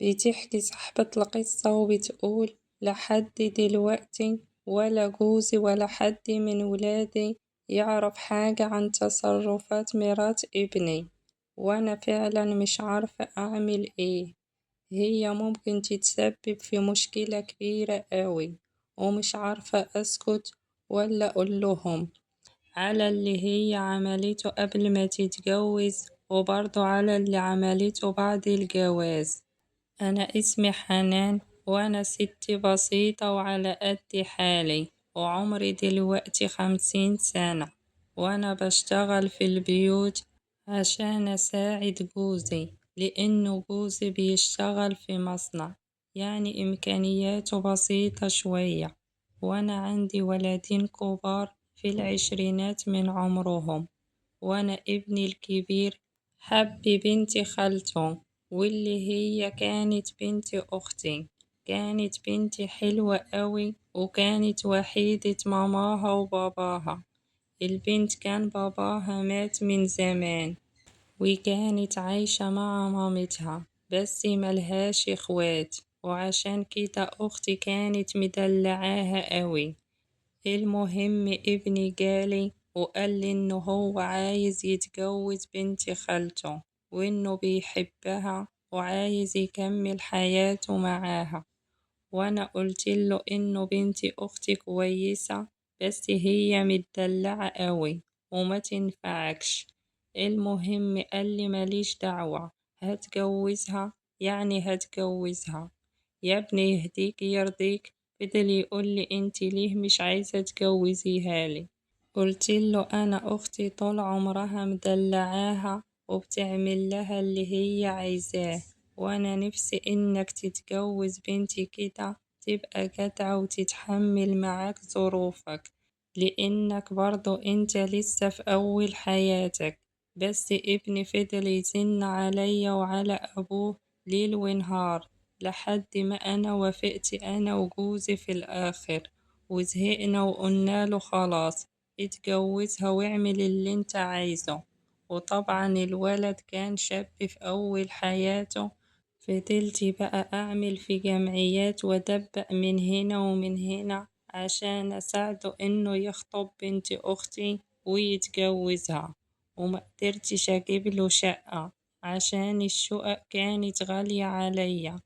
بتحكي صاحبة القصة وبتقول لحد دلوقتي ولا جوزي ولا حد من ولادي يعرف حاجة عن تصرفات مرات ابني، وأنا فعلا مش عارفة أعمل إيه. هي ممكن تتسبب في مشكلة كبيرة أوي، ومش عارفة أسكت ولا أقولهم على اللي هي عملته قبل ما تتجوز، وبرضه على اللي عملته بعد الجواز. أنا اسمي حنان، وأنا ست بسيطة وعلى قد حالي، وعمري دلوقتي 50 سنة، وأنا بشتغل في البيوت عشان أساعد جوزي، لأنه جوزي بيشتغل في مصنع، يعني إمكانياته بسيطة شوية. وأنا عندي ولدين كبار في العشرينات من عمرهم، وأنا ابني الكبير حب بنت خالته، واللي هي كانت بنت أختي. كانت بنتي حلوة قوي، وكانت وحيدة ماماها وباباها. البنت كان باباها مات من زمان، وكانت عايشة مع مامتها، بس ملهاش اخوات، وعشان كده أختي كانت مدلعاها قوي. المهم ابني جالي وقال لي إنه هو عايز يتجوز بنت خالته، وإنه بيحبها وعايز يكمل حياته معاها. وأنا قلت له إنه بنت أختي كويسة، بس هي متدلعة قوي وما تنفعكش. المهم قال لي ماليش دعوة، هتجوزها يعني هتجوزها. يا ابني يهديك يرضيك، فضل يقول لي انت ليه مش عايزة تجوزيها لي. قلت له انا اختي طول عمرها مدلعاها وبتعمل لها اللي هي عايزاه، وانا نفسي انك تتجوز بنتي كده، تبقى جدعة وتتحمل معاك ظروفك، لانك برضو انت لسه في اول حياتك. بس ابني فضل يزن عليا وعلى ابوه ليل ونهار، لحد ما أنا وافقت أنا وجوزي في الآخر، وزهقنا وقلنا له خلاص اتجوزها واعمل اللي انت عايزه. وطبعا الولد كان شاب في أول حياته، فضلت بقى أعمل في جمعيات وأدبق من هنا ومن هنا عشان أساعده إنه يخطب بنت أختي ويتجوزها. ومقدرتش أجيبله شقة عشان الشقق كانت غالية عليا،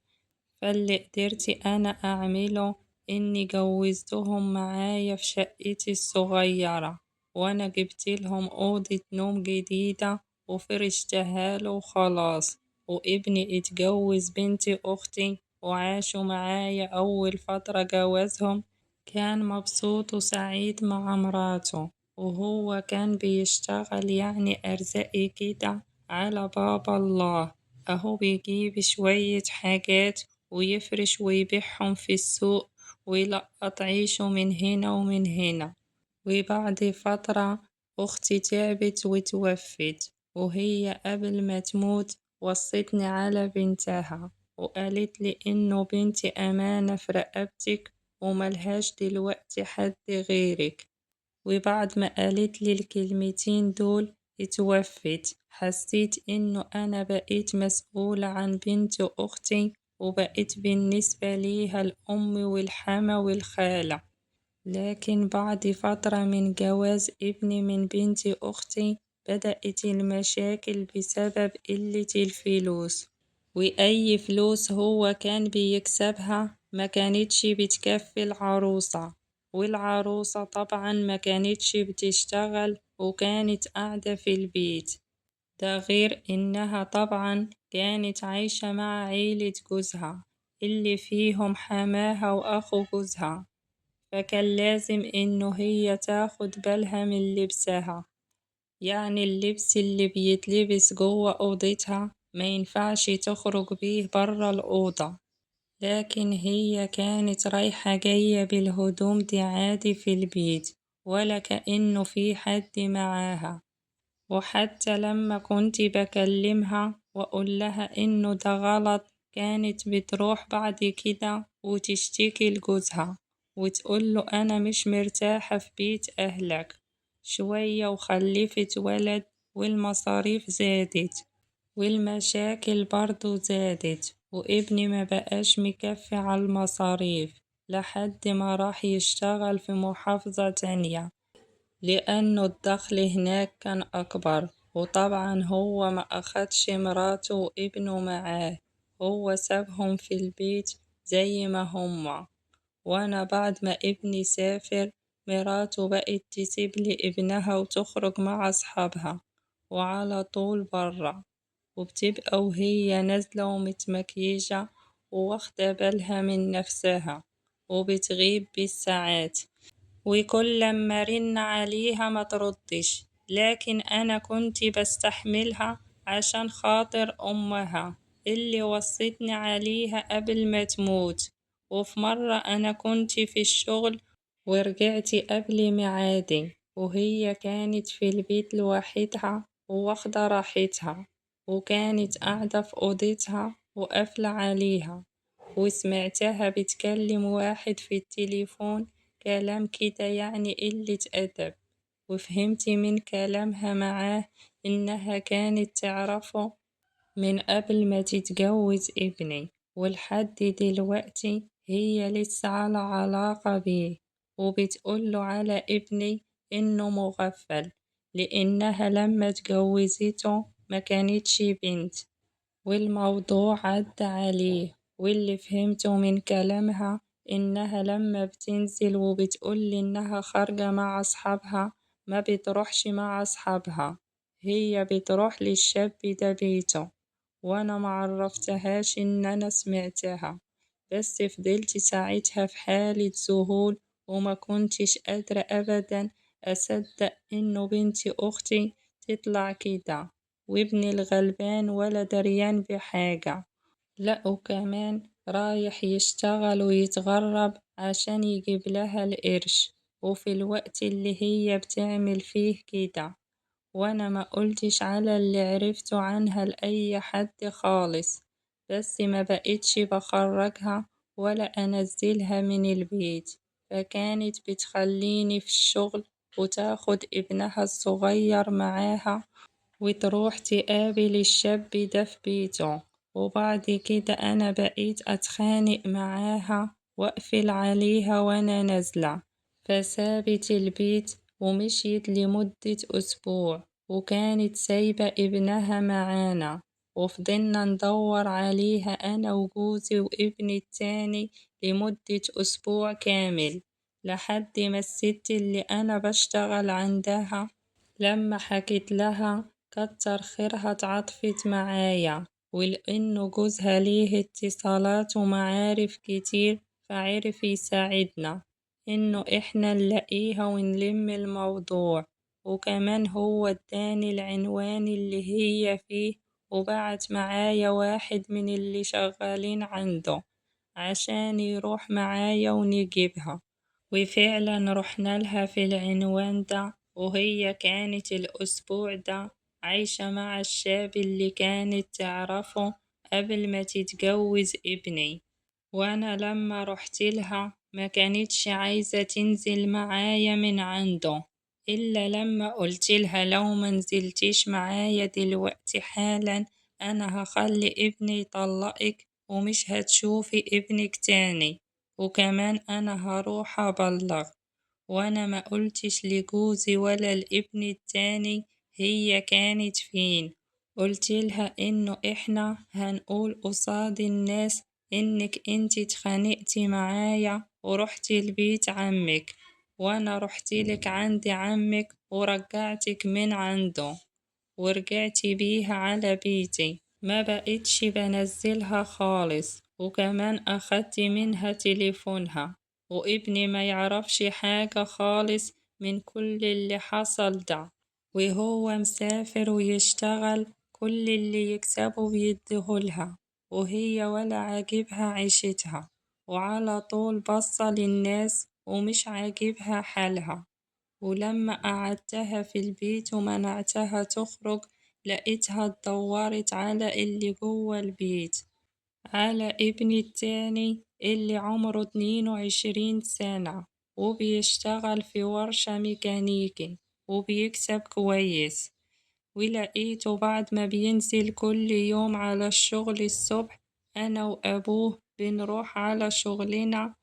فاللي قدرت أنا أعمله إني جوزتهم معايا في شقتي الصغيرة، وأنا جبتلهم أوضة نوم جديدة وفرشتها له وخلاص. وابني اتجوز بنت أختي وعاشوا معايا أول فترة جوازهم، كان مبسوط وسعيد مع مراته، وهو كان بيشتغل يعني أرزاقي كده على باب الله، أهو بيجيب شوية حاجات ويفرش ويبيعهم في السوق ويلقط عيشه من هنا ومن هنا. وبعد فترة أختي تعبت وتوفت، وهي قبل ما تموت وصتني على بنتها، وقالت لي إنه بنتي أمانة في رقبتك وملهاش دلوقتي حد غيرك. وبعد ما قالت لي الكلمتين دول اتوفت. حسيت إنه أنا بقيت مسؤولة عن بنت أختي، وبقيت بالنسبة ليها الأم والحما والخالة. لكن بعد فترة من جواز ابني من بنت أختي بدأت المشاكل بسبب قلة الفلوس، وأي فلوس هو كان بيكسبها ما كانتش بتكفي العروسة، والعروسة طبعا ما كانتش بتشتغل وكانت قاعدة في البيت. ده غير إنها طبعا كانت عايشة مع عيلة جوزها اللي فيهم حماها وأخو جوزها، فكان لازم إنه هي تاخد بالها من لبسها، يعني اللبس اللي بيتلبس جوه أوضتها ما ينفعش تخرج بيه برا الأوضة. لكن هي كانت رايحة جاية بالهدوم دي عادي في البيت، ولا كأنه في حد معاها. وحتى لما كنت بكلمها وأقول لها إنه ده غلط، كانت بتروح بعد كده وتشتكي لجوزها وتقوله أنا مش مرتاحة في بيت أهلك. شوية وخلفت ولد، والمصاريف زادت والمشاكل برضو زادت، وابني ما بقاش مكفي على المصاريف لحد ما راح يشتغل في محافظة تانية، لأنه الدخل هناك كان أكبر. وطبعا هو ما أخدش مراته وابنه معاه، هو سابهم في البيت زي ما هما. وأنا بعد ما ابني سافر، مراته بقت تسيب لي ابنها وتخرج مع أصحابها وعلى طول برا، وبتبقى وهي نازلة ومتمكيجة وواخدة بالها من نفسها، وبتغيب بالساعات، وكل لما رن عليها ما تردش. لكن أنا كنت بستحملها عشان خاطر أمها اللي وصتني عليها قبل ما تموت. وفي مرة أنا كنت في الشغل ورجعت قبل ميعادي، وهي كانت في البيت لوحدها وواخدة راحتها، وكانت قاعدة في أوضتها وقافلة عليها، وسمعتها بتكلم واحد في التليفون كلام كده يعني قلة أدب. وفهمت من كلامها معاه إنها كانت تعرفه من قبل ما تتجوز ابني، ولحد دلوقتي هي لسه على علاقة بيه، وبتقوله على ابني إنه مغفل، لأنها لما اتجوزته ما كانتش بنت. والموضوع عدى عليه، واللي فهمته من كلامها إنها لما بتنزل وبتقولي إنها خارجة مع أصحابها ما بتروحش مع أصحابها، هي بتروح للشاب ده بيته. وأنا معرفتهاش إن أنا سمعتها، بس فضلت ساعتها في حالة ذهول، وما كنتش قادرة أبدا أصدق إنه بنت أختي تطلع كده، وابني الغلبان ولا دريان بحاجة، لأ وكمان رايح يشتغل ويتغرب عشان يجيب لها القرش، وفي الوقت اللي هي بتعمل فيه كده. وأنا ما قلتش على اللي عرفته عنها لأي حد خالص، بس ما بقتش بخرجها ولا أنزلها من البيت، فكانت بتخليني في الشغل وتاخد ابنها الصغير معاها وتروح تقابل الشاب ده في بيته. وبعد كده أنا بقيت أتخانق معاها وأقفل عليها وأنا نازلة، فسابت البيت ومشيت لمدة أسبوع، وكانت سايبة ابنها معانا، وفضلنا ندور عليها أنا وجوزي وابني التاني لمدة أسبوع كامل، لحد ما الست اللي أنا بشتغل عندها لما حكيت لها كتر خيرها اتعاطفت معايا، ولأنه جوزها ليه اتصالات ومعارف كتير فعرف يساعدنا إنه إحنا نلاقيها ونلم الموضوع. وكمان هو اداني العنوان اللي هي فيه، وبعت معايا واحد من اللي شغالين عنده عشان يروح معايا ونجيبها. وفعلا رحنا لها في العنوان ده، وهي كانت الأسبوع ده عايشة مع الشاب اللي كانت تعرفه قبل ما تتجوز ابني. وأنا لما رحت لها ما كانتش عايزة تنزل معايا من عنده، إلا لما قلت لها لو ما نزلتيش معايا دلوقتي حالا أنا هخلي ابني يطلقك ومش هتشوفي ابنك تاني، وكمان أنا هروح أبلغ. وأنا ما قلتش لجوزي ولا الابن التاني هي كانت فين، قلت لها إنه إحنا هنقول قصاد الناس إنك إنتي اتخانقتي معايا ورحتي لبيت عمك، وأنا رحتلك عند عمك ورجعتك من عنده ورجعتي بيها على بيتي، ما بقتش بنزلها خالص، وكمان أخدت منها تليفونها، وابني ما يعرفش حاجة خالص من كل اللي حصل ده، وهو مسافر ويشتغل كل اللي يكسبه بيديهولها، وهي ولا عاجبها عيشتها، وعلى طول بصة للناس ومش عاجبها حالها. ولما قعدتها في البيت ومنعتها تخرج لقيتها اتدورت على اللي جوه البيت، على ابني التاني اللي عمره 22 سنة وبيشتغل في ورشة ميكانيكي وبيكسب كويس. ولقيته بعد ما بينزل كل يوم على الشغل الصبح أنا وأبوه بنروح على شغلنا،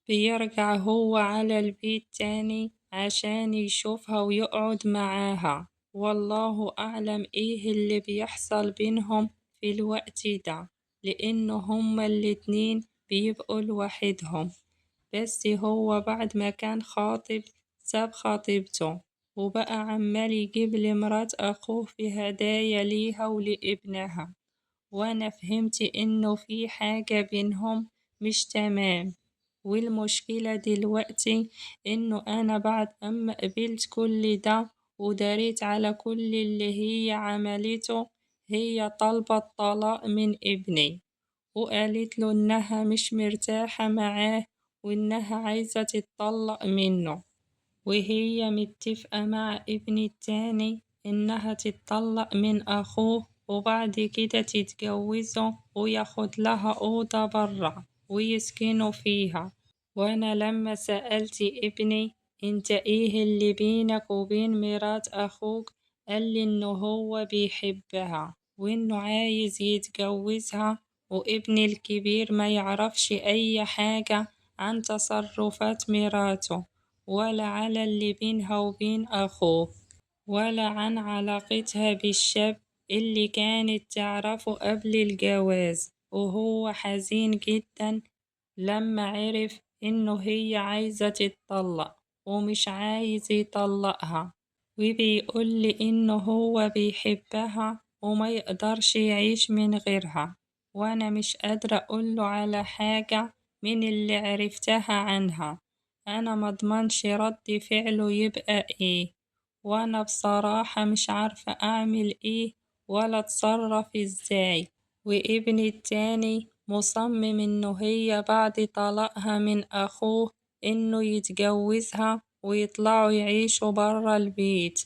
بيرجع هو على البيت تاني عشان يشوفها ويقعد معاها، والله أعلم إيه اللي بيحصل بينهم في الوقت ده، لأنه هما الاتنين بيبقوا لوحدهم. بس هو بعد ما كان خاطب ساب خطيبته وبقى عمال يجيب لمرات أخوه في هدايا ليها ولابنها، وأنا فهمت إنه في حاجة بينهم مش تمام. والمشكلة دلوقتي إنه أنا بعد أما قبلت كل ده وداريت على كل اللي هي عملته، هي طالبة الطلاق من ابني، وقالت له إنها مش مرتاحة معاه وإنها عايزة تتطلق منه، وهي متفقة مع ابني التاني إنها تتطلق من أخوه وبعد كده تتجوزه وياخد لها أوضة برا ويسكنوا فيها. وأنا لما سألت ابني انت ايه اللي بينك وبين مرات أخوك، قالي إنه هو بيحبها وإنه عايز يتجوزها، وابني الكبير ما يعرفش أي حاجة عن تصرفات مراته ولا على اللي بينها وبين أخوه ولا عن علاقتها بالشاب اللي كانت تعرفه قبل الجواز. وهو حزين جدا لما عرف إنه هي عايزة تتطلق ومش عايز يطلقها، وبيقولي إنه هو بيحبها وما يقدرش يعيش من غيرها، وأنا مش قادرة أقوله على حاجة من اللي عرفتها عنها. أنا مضمنش رد فعله يبقى إيه، وأنا بصراحة مش عارفة أعمل إيه ولا أتصرف إزاي. وابني التاني مصمم إنه هي بعد طلاقها من أخوه إنه يتجوزها ويطلعوا يعيشوا برا البيت،